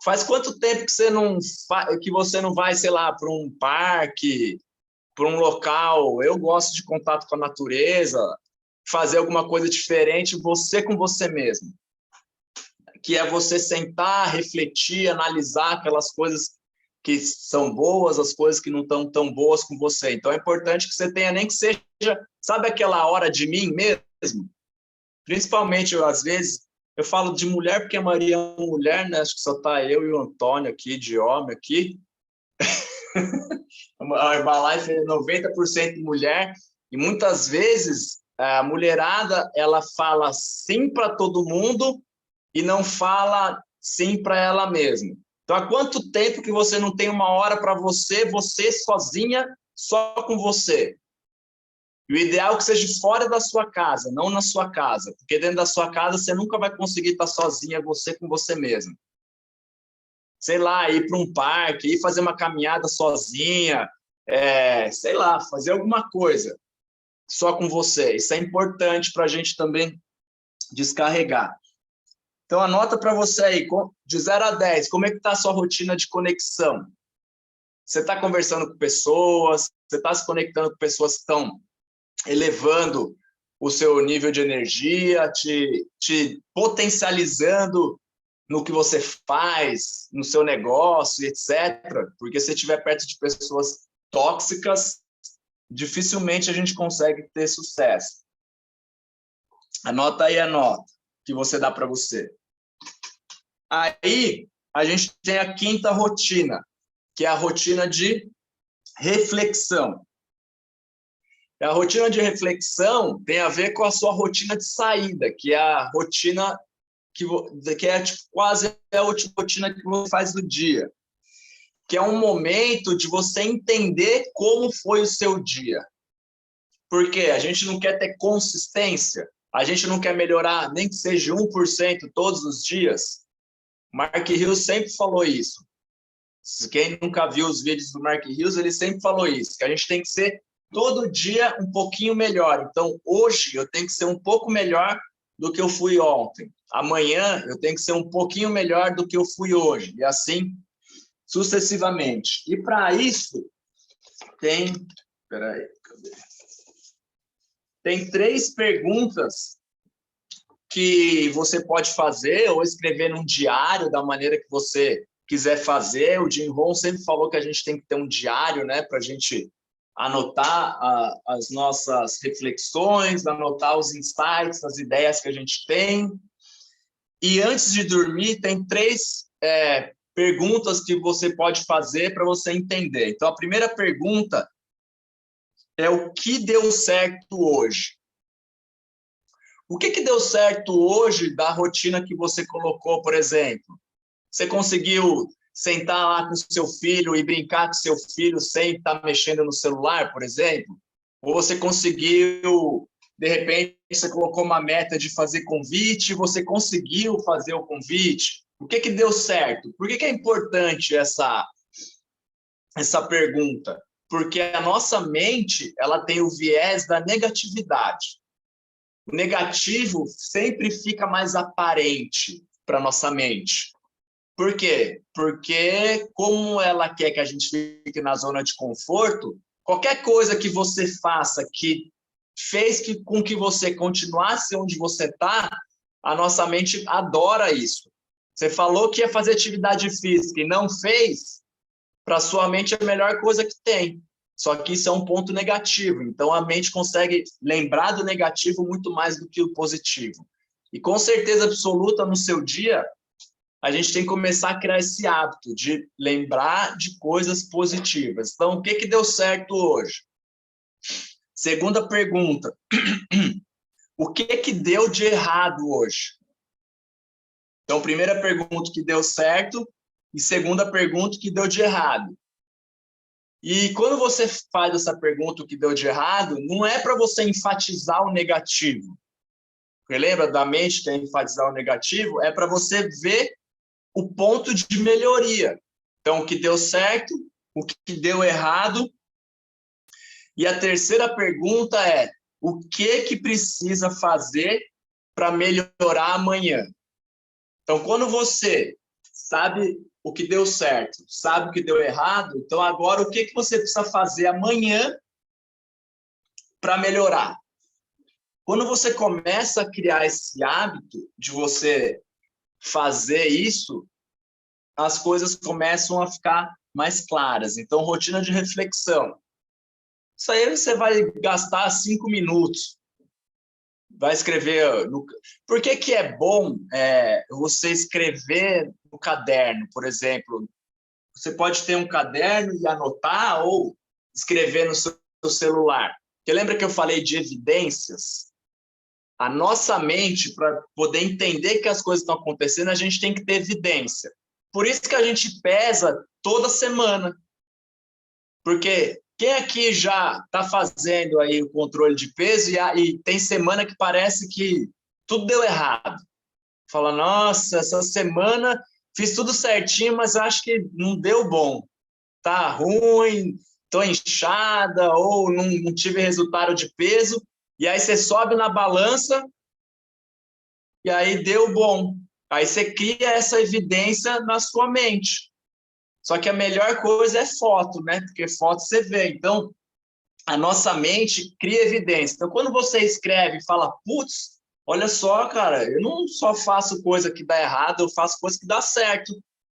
Faz quanto tempo que você não vai, sei lá, para um parque, para um local? Eu gosto de contato com a natureza, fazer alguma coisa diferente, você com você mesmo. Que é você sentar, refletir, analisar aquelas coisas que são boas, as coisas que não estão tão boas com você. Então, é importante que você tenha, nem que seja, sabe aquela hora de mim mesmo? Principalmente, às vezes, eu falo de mulher, porque a Maria é mulher, né? Acho que só tá eu e o Antônio aqui, de homem aqui. A Herbalife é 90% mulher, e muitas vezes a mulherada, ela fala sim para todo mundo e não fala sim para ela mesma. Então, há quanto tempo que você não tem uma hora para você, você sozinha, só com você? E o ideal é que seja fora da sua casa, não na sua casa, porque dentro da sua casa você nunca vai conseguir estar sozinha, você com você mesmo. Sei lá, ir para um parque, ir fazer uma caminhada sozinha, sei lá, fazer alguma coisa só com você. Isso é importante para a gente também descarregar. Então, anota para você aí, de 0 a 10, como é que está a sua rotina de conexão? Você está conversando com pessoas, você está se conectando com pessoas que estão elevando o seu nível de energia, te potencializando no que você faz, no seu negócio, etc. Porque se estiver perto de pessoas tóxicas, dificilmente a gente consegue ter sucesso. Anota aí a nota que você dá para você. Aí, a gente tem a quinta rotina, que é a rotina de reflexão. A rotina de reflexão tem a ver com a sua rotina de saída, que é a rotina que é tipo, quase a última rotina que você faz do dia, que é um momento de você entender como foi o seu dia. Porque a gente não quer ter consistência, a gente não quer melhorar nem que seja 1% todos os dias. Mark Hills sempre falou isso. Quem nunca viu os vídeos do Mark Hills, ele sempre falou isso, que a gente tem que ser todo dia um pouquinho melhor. Então, hoje eu tenho que ser um pouco melhor do que eu fui ontem. Amanhã eu tenho que ser um pouquinho melhor do que eu fui hoje. E assim sucessivamente. E para isso, tem 3 perguntas que você pode fazer ou escrever num diário da maneira que você quiser fazer. O Jim Rohn sempre falou que a gente tem que ter um diário, né, para a gente anotar as nossas reflexões, anotar os insights, as ideias que a gente tem. E antes de dormir, tem 3 perguntas que você pode fazer para você entender. Então, a primeira pergunta é: o que deu certo hoje? O que deu certo hoje da rotina que você colocou, por exemplo? Você conseguiu sentar lá com seu filho e brincar com seu filho sem estar mexendo no celular, por exemplo? Ou você conseguiu, de repente, você colocou uma meta de fazer convite, você conseguiu fazer o convite? O que deu certo? Por que é importante essa pergunta? Porque a nossa mente, ela tem o viés da negatividade. O negativo sempre fica mais aparente para a nossa mente. Por quê? Porque, como ela quer que a gente fique na zona de conforto, qualquer coisa que você faça que fez com que você continuasse onde você está, a nossa mente adora isso. Você falou que ia fazer atividade física e não fez, para a sua mente é a melhor coisa que tem. Só que isso é um ponto negativo. Então, a mente consegue lembrar do negativo muito mais do que o positivo. E com certeza absoluta, no seu dia, a gente tem que começar a criar esse hábito de lembrar de coisas positivas. Então, o que deu certo hoje? Segunda pergunta. O que deu de errado hoje? Então, primeira pergunta, o que deu certo, e segunda pergunta, o que deu de errado. E quando você faz essa pergunta, o que deu de errado, não é para você enfatizar o negativo. Porque lembra da mente que é enfatizar o negativo? É para você ver o ponto de melhoria. Então, o que deu certo, o que deu errado. E a terceira pergunta é: o que precisa fazer para melhorar amanhã? Então, quando você sabe o que deu certo, sabe o que deu errado, então agora o que você precisa fazer amanhã para melhorar? Quando você começa a criar esse hábito de você fazer isso, as coisas começam a ficar mais claras. Então, rotina de reflexão. Isso aí você vai gastar 5 minutos. Vai escrever... Por que que é bom você escrever no caderno, por exemplo? Você pode ter um caderno e anotar ou escrever no seu celular. Porque lembra que eu falei de evidências? A nossa mente, para poder entender que as coisas estão acontecendo, a gente tem que ter evidência. Por isso que a gente pesa toda semana. Porque quem aqui já está fazendo aí o controle de peso e tem semana que parece que tudo deu errado? Fala, nossa, essa semana fiz tudo certinho, mas acho que não deu bom. Tá ruim, tô inchada, ou não tive resultado de peso. E aí você sobe na balança e aí deu bom. Aí você cria essa evidência na sua mente. Só que a melhor coisa é foto, né? Porque foto você vê. Então, a nossa mente cria evidência. Então, quando você escreve e fala, putz, olha só, cara, eu não só faço coisa que dá errado, eu faço coisa que dá certo.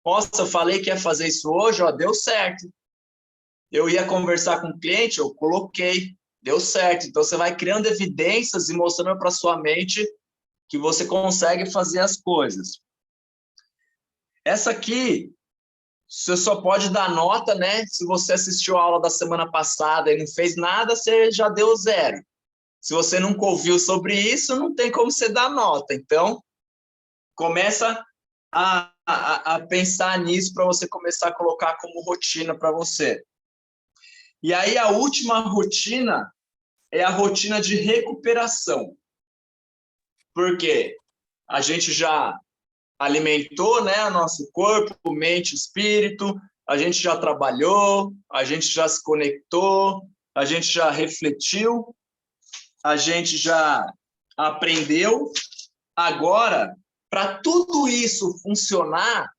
Nossa, eu falei que ia fazer isso hoje, ó, deu certo. Eu ia conversar com o cliente, eu coloquei, deu certo. Então, você vai criando evidências e mostrando para sua mente que você consegue fazer as coisas. Essa aqui, você só pode dar nota, né? Se você assistiu a aula da semana passada e não fez nada, você já deu 0. Se você nunca ouviu sobre isso, não tem como você dar nota. Então, começa a pensar nisso para você começar a colocar como rotina para você. E aí, a última rotina é a rotina de recuperação. Por quê? A gente já alimentou, né, nosso corpo, mente, espírito, a gente já trabalhou, a gente já se conectou, a gente já refletiu, a gente já aprendeu. Agora, para tudo isso funcionar,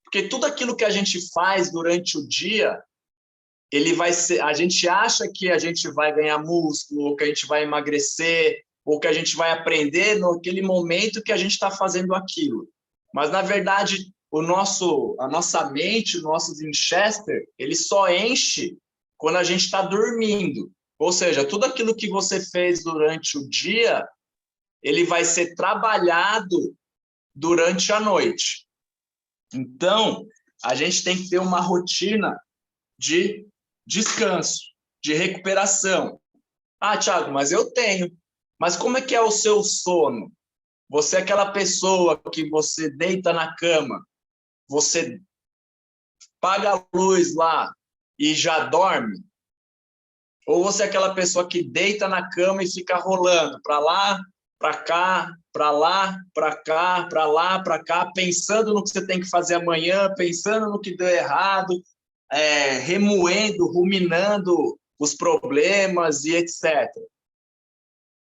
porque tudo aquilo que a gente faz durante o dia, ele vai ser, a gente acha que a gente vai ganhar músculo, ou que a gente vai emagrecer, ou que a gente vai aprender naquele momento que a gente está fazendo aquilo. Mas, na verdade, a nossa mente, o nosso Winchester, ele só enche quando a gente está dormindo. Ou seja, tudo aquilo que você fez durante o dia, ele vai ser trabalhado durante a noite. Então, a gente tem que ter uma rotina de descanso, de recuperação. Ah, Thiago, mas eu tenho. Mas como é que é o seu sono? Você é aquela pessoa que você deita na cama, você paga a luz lá e já dorme? Ou você é aquela pessoa que deita na cama e fica rolando para lá, para cá, para lá, para cá, para lá, para cá, pensando no que você tem que fazer amanhã, pensando no que deu errado, remoendo, ruminando os problemas e etc.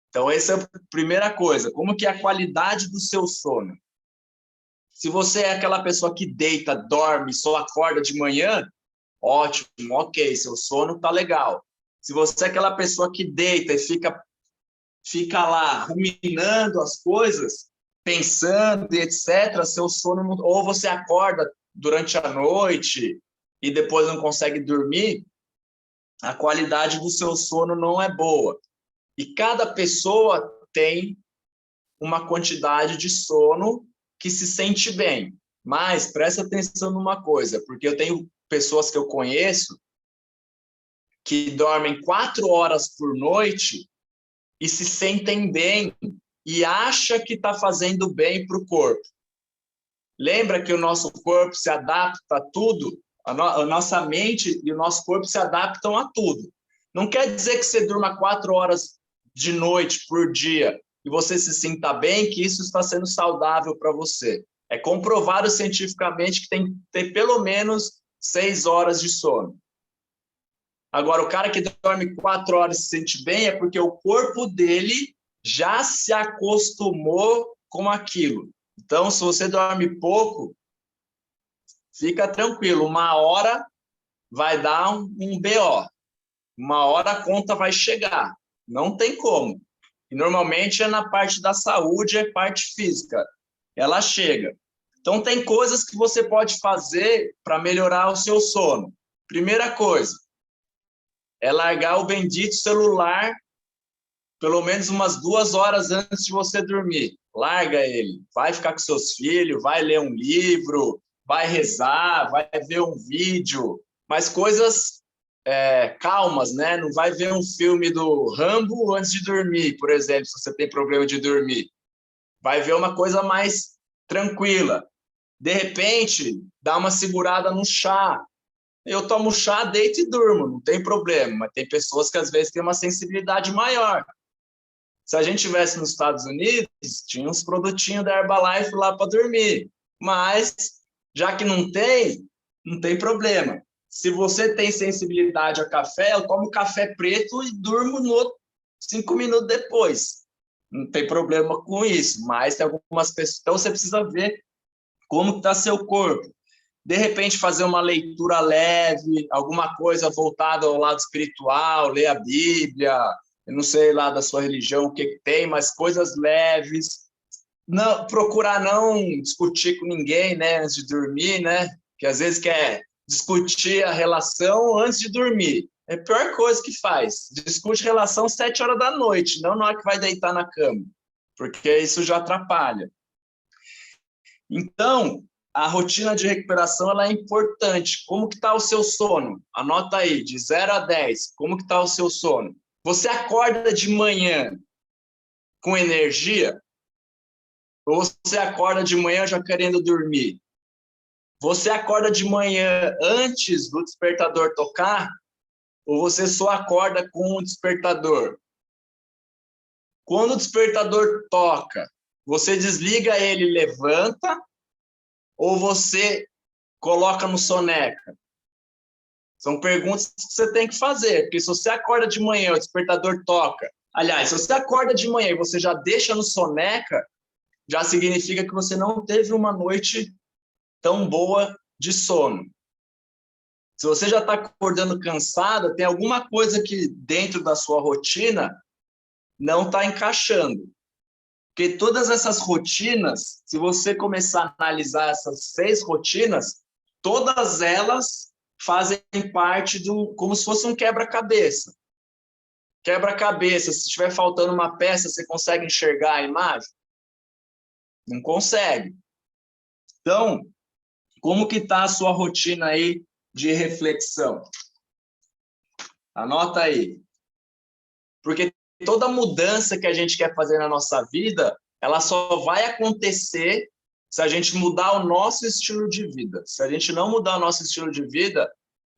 Então, essa é a primeira coisa. Como que é a qualidade do seu sono? Se você é aquela pessoa que deita, dorme, só acorda de manhã, ótimo, ok, seu sono tá legal. Se você é aquela pessoa que deita e fica lá ruminando as coisas, pensando e etc., seu sono não... Ou você acorda durante a noite e depois não consegue dormir, a qualidade do seu sono não é boa. E cada pessoa tem uma quantidade de sono que se sente bem. Mas presta atenção numa coisa, porque eu tenho pessoas que eu conheço que dormem 4 horas por noite e se sentem bem e acha que está fazendo bem para o corpo. Lembra que o nosso corpo se adapta a tudo? A nossa mente e o nosso corpo se adaptam a tudo. Não quer dizer que você durma 4 horas de noite por dia e você se sinta bem, que isso está sendo saudável para você. É comprovado cientificamente que tem que ter pelo menos 6 horas de sono. Agora, o cara que dorme 4 horas e se sente bem é porque o corpo dele já se acostumou com aquilo. Então, se você dorme pouco, fica tranquilo. 1 hora vai dar um BO. 1 hora a conta vai chegar. Não tem como. E normalmente é na parte da saúde, é parte física. Ela chega. Então, tem coisas que você pode fazer para melhorar o seu sono. Primeira coisa é largar o bendito celular pelo menos umas 2 horas antes de você dormir. Larga ele. Vai ficar com seus filhos, vai ler um livro, vai rezar, vai ver um vídeo, mas coisas calmas, né? Não vai ver um filme do Rambo antes de dormir, por exemplo, se você tem problema de dormir. Vai ver uma coisa mais tranquila. De repente, dá uma segurada no chá. Eu tomo chá, deito e durmo, não tem problema. Mas tem pessoas que às vezes têm uma sensibilidade maior. Se a gente estivesse nos Estados Unidos, tinha uns produtinhos da Herbalife lá para dormir. Mas, já que não tem problema. Se você tem sensibilidade a café, eu tomo café preto e durmo 5 minutos depois. Não tem problema com isso, mas tem algumas pessoas... Então, você precisa ver como está seu corpo. De repente, fazer uma leitura leve, alguma coisa voltada ao lado espiritual, ler a Bíblia, eu não sei lá da sua religião o que tem, mas coisas leves. Não, procurar não discutir com ninguém, né, antes de dormir, né? Que às vezes quer discutir a relação antes de dormir. É a pior coisa que faz. Discute relação 7 horas da noite, não na hora que vai deitar na cama, porque isso já atrapalha. Então, a rotina de recuperação ela é importante. Como que está o seu sono? Anota aí, de 0 a 10, como que está o seu sono? Você acorda de manhã com energia? Ou você acorda de manhã já querendo dormir? Você acorda de manhã antes do despertador tocar? Ou você só acorda com o despertador? Quando o despertador toca, você desliga ele e levanta? Ou você coloca no soneca? São perguntas que você tem que fazer, porque se você acorda de manhã, o despertador toca. Aliás, se você acorda de manhã e você já deixa no soneca, já significa que você não teve uma noite tão boa de sono. Se você já está acordando cansado, tem alguma coisa que dentro da sua rotina não está encaixando. Porque todas essas rotinas, se você começar a analisar essas 6 rotinas, todas elas fazem parte como se fosse um quebra-cabeça. Quebra-cabeça, se estiver faltando uma peça, você consegue enxergar a imagem? Não consegue. Então, como que está a sua rotina aí de reflexão? Anota aí. Porque toda mudança que a gente quer fazer na nossa vida, ela só vai acontecer se a gente mudar o nosso estilo de vida. Se a gente não mudar o nosso estilo de vida,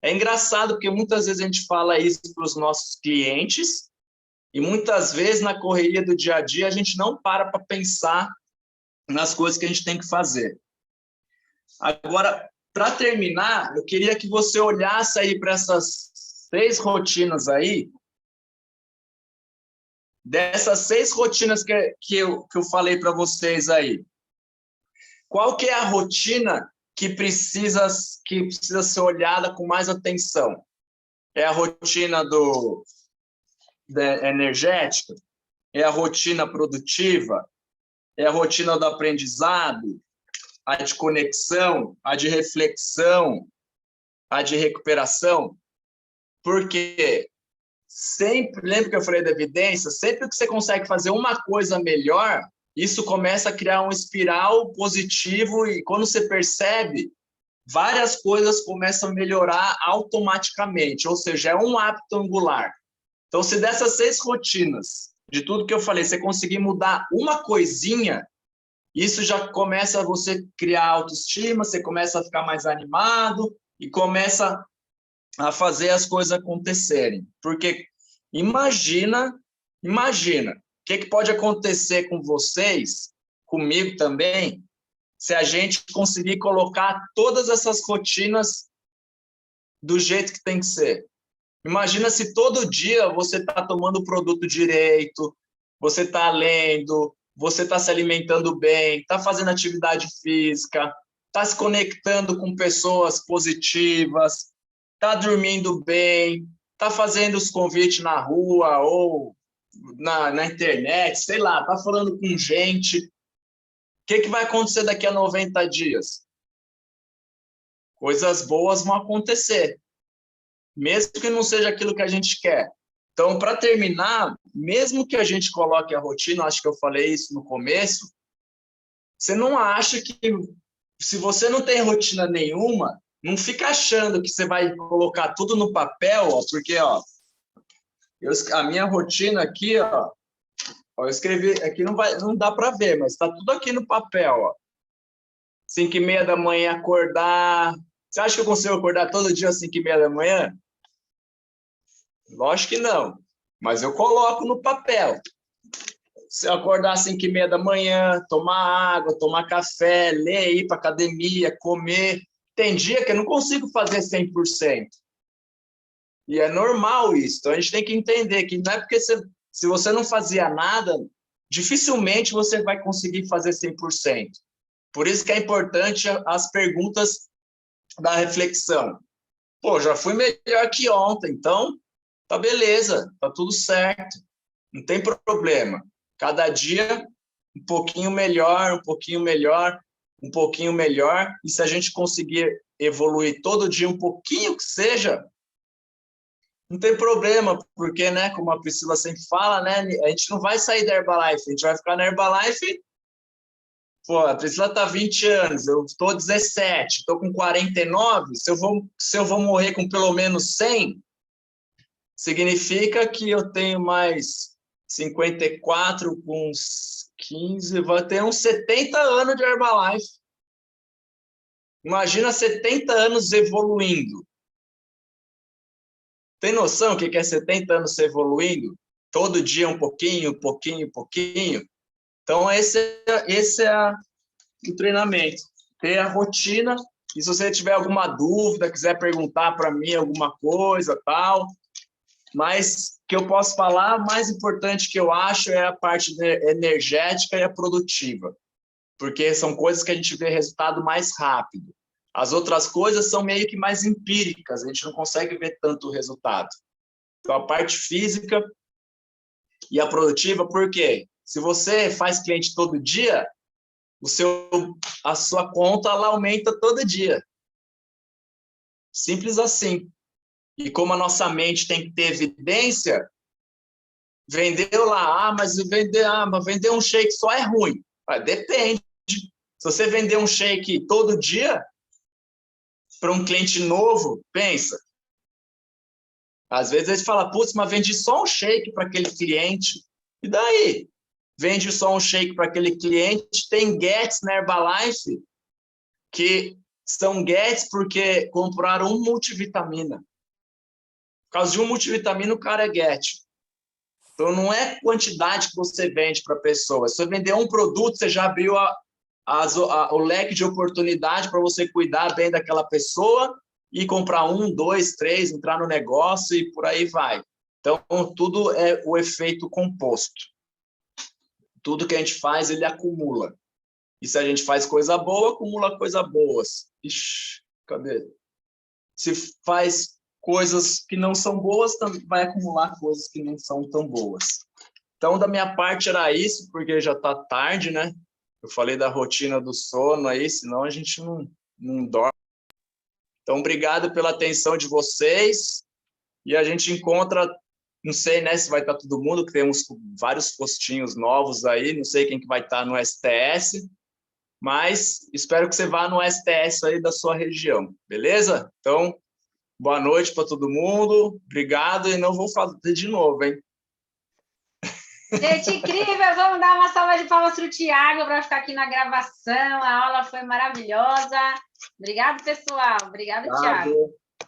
é engraçado porque muitas vezes a gente fala isso para os nossos clientes e muitas vezes na correria do dia a dia a gente não para pensar nas coisas que a gente tem que fazer. Agora, para terminar, eu queria que você olhasse aí para essas 6 rotinas aí. Dessas 6 rotinas que eu falei para vocês aí, qual que é a rotina que precisa ser olhada com mais atenção? É a rotina energética? É a rotina produtiva? É a rotina do aprendizado? A de conexão? A de reflexão? A de recuperação? Porque sempre, lembra que eu falei da evidência? Sempre que você consegue fazer uma coisa melhor, isso começa a criar um espiral positivo e quando você percebe, várias coisas começam a melhorar automaticamente, ou seja, é um hábito angular. Então, se dessas 6 rotinas, de tudo que eu falei, você conseguir mudar uma coisinha, isso já começa a você criar autoestima, você começa a ficar mais animado e começa a fazer as coisas acontecerem. Porque imagina o que pode acontecer com vocês, comigo também, se a gente conseguir colocar todas essas rotinas do jeito que tem que ser. Imagina se todo dia você está tomando o produto direito, você está lendo, você está se alimentando bem, está fazendo atividade física, está se conectando com pessoas positivas, está dormindo bem, está fazendo os convites na rua ou na internet, sei lá, está falando com gente. que vai acontecer daqui a 90 dias? Coisas boas vão acontecer, mesmo que não seja aquilo que a gente quer. Então, para terminar, mesmo que a gente coloque a rotina, acho que eu falei isso no começo, você não acha que, se você não tem rotina nenhuma, não fica achando que você vai colocar tudo no papel, ó, porque ó, a minha rotina aqui, ó, eu escrevi, aqui não dá para ver, mas está tudo aqui no papel, ó. 5h30 da manhã acordar. Você acha que eu consigo acordar todo dia às 5h30 da manhã? Lógico que não, mas eu coloco no papel. Se eu acordar às 5h30 da manhã, tomar água, tomar café, ler, ir para academia, comer. Tem dia que eu não consigo fazer 100%. E é normal isso. Então, a gente tem que entender que não é porque se você não fazia nada, dificilmente você vai conseguir fazer 100%. Por isso que é importante as perguntas da reflexão. Pô, já fui melhor que ontem, então tá beleza, tá tudo certo, não tem problema. Cada dia um pouquinho melhor, um pouquinho melhor, um pouquinho melhor, e se a gente conseguir evoluir todo dia um pouquinho que seja, não tem problema, porque, né, como a Priscila sempre fala, né, a gente não vai sair da Herbalife, a gente vai ficar na Herbalife. Pô, a Priscila tá 20 anos, eu estou 17, estou com 49, se eu vou morrer com pelo menos 100, significa que eu tenho mais 54 com uns 15, vai ter uns 70 anos de Herbalife. Imagina 70 anos evoluindo. Tem noção o que é 70 anos evoluindo? Todo dia um pouquinho, um pouquinho, um pouquinho. Então, esse é o treinamento. Ter a rotina, e se você tiver alguma dúvida, quiser perguntar para mim alguma coisa, tal, mas que eu posso falar, mais importante que eu acho é a parte energética e a produtiva, porque são coisas que a gente vê resultado mais rápido. As outras coisas são meio que mais empíricas, a gente não consegue ver tanto resultado. Então, a parte física e a produtiva, por quê? Se você faz cliente todo dia, a sua conta ela aumenta todo dia. Simples assim. E como a nossa mente tem que ter evidência, vendeu lá, mas vender um shake só é ruim. Depende. Se você vender um shake todo dia, para um cliente novo, pensa. Às vezes eles falam, putz, mas vendi só um shake para aquele cliente. E daí? Vende só um shake para aquele cliente, tem Gets na Herbalife, que são Gets porque compraram um multivitamina. Por causa de um multivitamina, o cara é Get. Então, não é quantidade que você vende para a pessoa. Se você vender um produto, você já abriu o leque de oportunidade para você cuidar bem daquela pessoa e comprar 1, 2, 3, entrar no negócio e por aí vai. Então, tudo é o efeito composto. Tudo que a gente faz, ele acumula. E se a gente faz coisa boa, acumula coisa boas. Ixi, cadê? Se faz coisas que não são boas, também vai acumular coisas que não são tão boas. Então, da minha parte era isso, porque já está tarde, né? Eu falei da rotina do sono aí, senão a gente não dorme. Então, obrigado pela atenção de vocês. E a gente encontra, não sei, né, se vai estar todo mundo, que temos vários postinhos novos aí, não sei quem que vai estar no STS, mas espero que você vá no STS aí da sua região, beleza? Então, boa noite para todo mundo, obrigado, e não vou fazer de novo, hein? Gente, incrível! Vamos dar uma salva de palmas para o Thiago para ficar aqui na gravação. A aula foi maravilhosa. Obrigado, pessoal. Obrigado, Thiago.